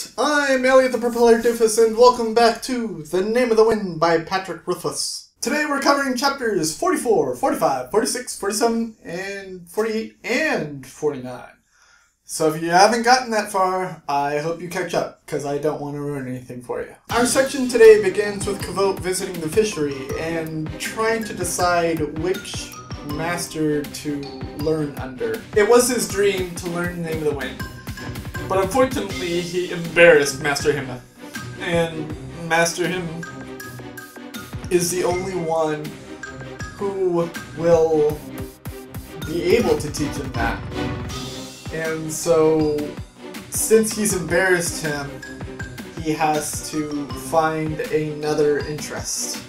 Alright, I'm Elliot the Propeller Doofus, and welcome back to The Name of the Wind by Patrick Ruthless. Today we're covering chapters 44, 45, 46, 47, and 48, and 49. So if you haven't gotten that far, I hope you catch up, because I don't want to ruin anything for you. Our section today begins with Kvothe visiting the fishery and trying to decide which master to learn under. It was his dream to learn the Name of the Wind, but unfortunately he embarrassed Master Him, and Master Him is the only one who will be able to teach him that. And so, since he's embarrassed him, he has to find another interest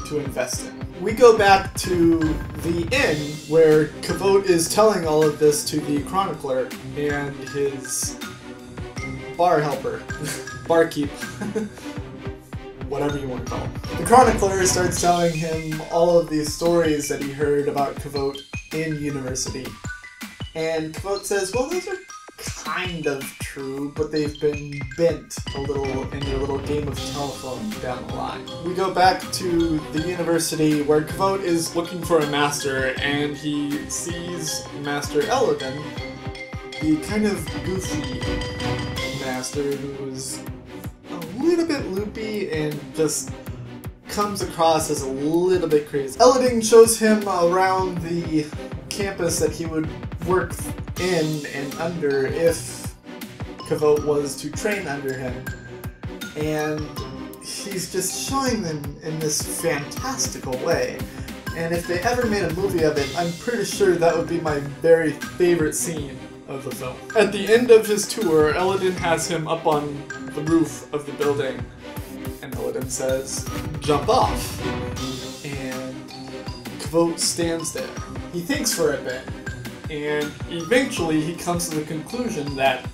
to invest in. We go back to the inn where Kvothe is telling all of this to the chronicler and his bar helper, barkeep, whatever you want to call him. The chronicler starts telling him all of these stories that he heard about Kvothe in university. And Kvothe says, well, those are kind of true, but they've been bent a little in their little game of telephone down the line. We go back to the university where Kvothe is looking for a master, and he sees Master Elodin, the kind of goofy master who's a little bit loopy and just comes across as a little bit crazy. Elodin shows him around the campus that he would work in and under if Kvothe was to train under him, and he's just showing them in this fantastical way, and if they ever made a movie of it, I'm pretty sure that would be my very favorite scene of the film. At the end of his tour, Elodin has him up on the roof of the building, and Elodin says, "Jump off," and Kvothe stands there. He thinks for a bit, and eventually he comes to the conclusion that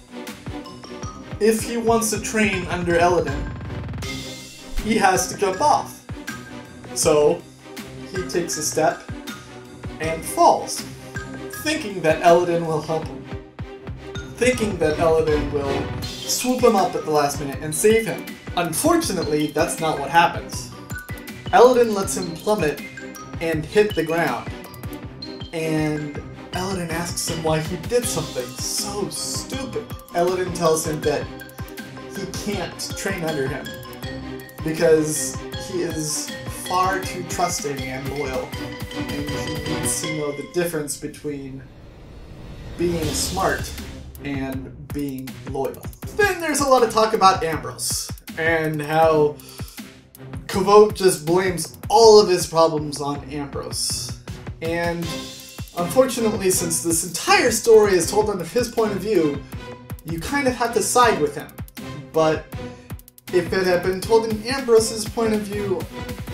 if he wants to train under Elodin, he has to jump off. So he takes a step and falls, thinking that Elodin will help him, thinking that Elodin will swoop him up at the last minute and save him. Unfortunately, that's not what happens. Elodin lets him plummet and hit the ground, and Elodin asks him why he did something so stupid. Elodin tells him that he can't train under him because he is far too trusting and loyal, and he needs to know the difference between being smart and being loyal. Then there's a lot of talk about Ambrose and how Kvothe just blames all of his problems on Ambrose. And unfortunately, since this entire story is told under his point of view, you kind of have to side with him. But if it had been told in Ambrose's point of view,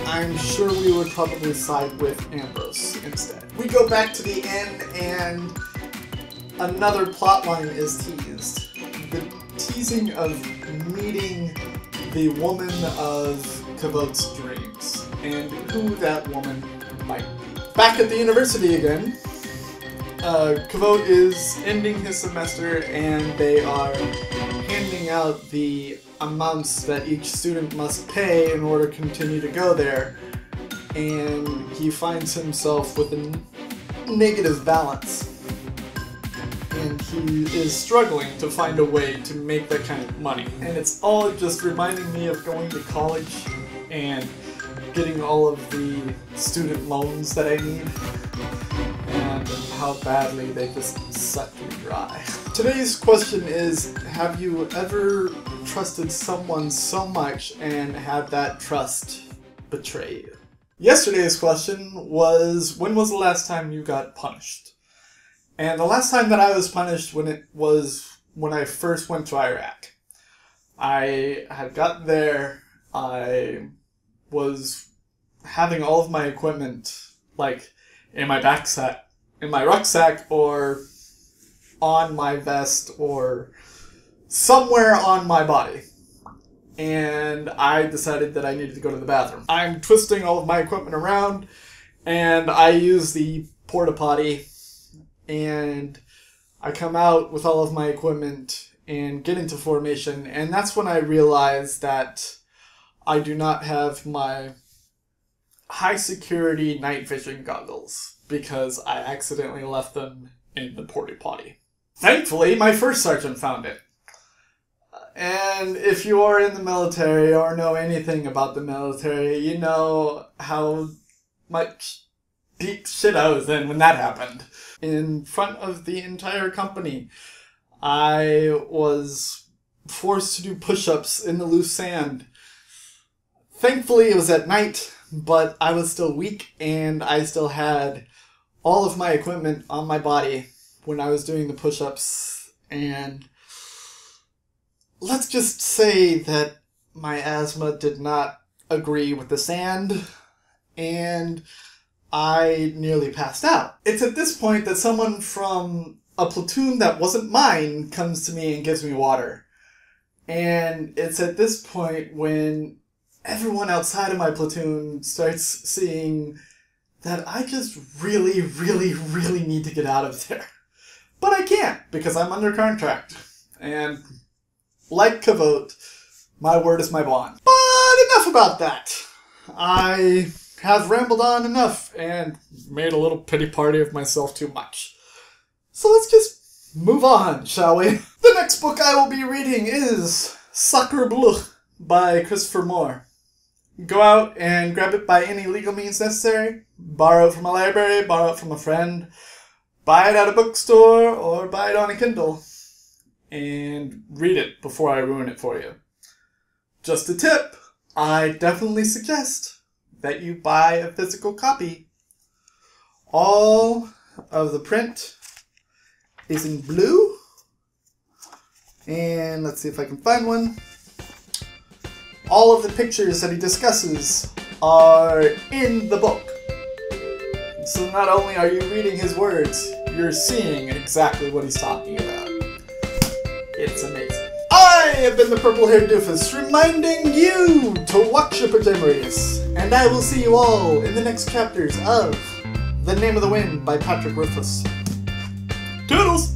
I'm sure we would probably side with Ambrose instead. We go back to the inn, and another plotline is teased. The teasing of meeting the woman of Kvothe's dreams, and who that woman might be. Back at the university again, Kvothe is ending his semester, and they are handing out the amounts that each student must pay in order to continue to go there, and he finds himself with a negative balance, and he is struggling to find a way to make that kind of money. And it's all just reminding me of going to college and getting all of the student loans that I need, and how badly they just sucked me dry. Today's question is, have you ever trusted someone so much and had that trust betray you? Yesterday's question was, when was the last time you got punished? And the last time that I was punished was when I first went to Iraq. I had gotten there, I was having all of my equipment, like, in my rucksack, or on my vest, or somewhere on my body. And I decided that I needed to go to the bathroom. I'm twisting all of my equipment around, and I use the porta potty, and I come out with all of my equipment, and get into formation, and that's when I realized that I do not have my high security night vision goggles because I accidentally left them in the porta potty. Thankfully, my first sergeant found it. And if you are in the military or know anything about the military, you know how much deep shit I was in when that happened. In front of the entire company, I was forced to do push-ups in the loose sand. Thankfully, it was at night, but I was still weak and I still had all of my equipment on my body when I was doing the push-ups, and let's just say that my asthma did not agree with the sand, and I nearly passed out. It's at this point that someone from a platoon that wasn't mine comes to me and gives me water. And it's at this point when everyone outside of my platoon starts seeing that I just really, really, really need to get out of there. But I can't, because I'm under contract. And like Kvothe, my word is my bond. But enough about that. I have rambled on enough and made a little pity party of myself too much. So let's just move on, shall we? The next book I will be reading is Sacre Bleu by Christopher Moore. Go out and grab it by any legal means necessary. Borrow it from a library, borrow it from a friend. Buy it at a bookstore or buy it on a Kindle. And read it before I ruin it for you. Just a tip, I definitely suggest that you buy a physical copy. All of the print is in blue. And let's see if I can find one. All of the pictures that he discusses are in the book. So not only are you reading his words, you're seeing exactly what he's talking about. It's amazing. I have been the purple-haired doofus, reminding you to watch your pajamas. And I will see you all in the next chapters of The Name of the Wind by Patrick Rothfuss. Toodles!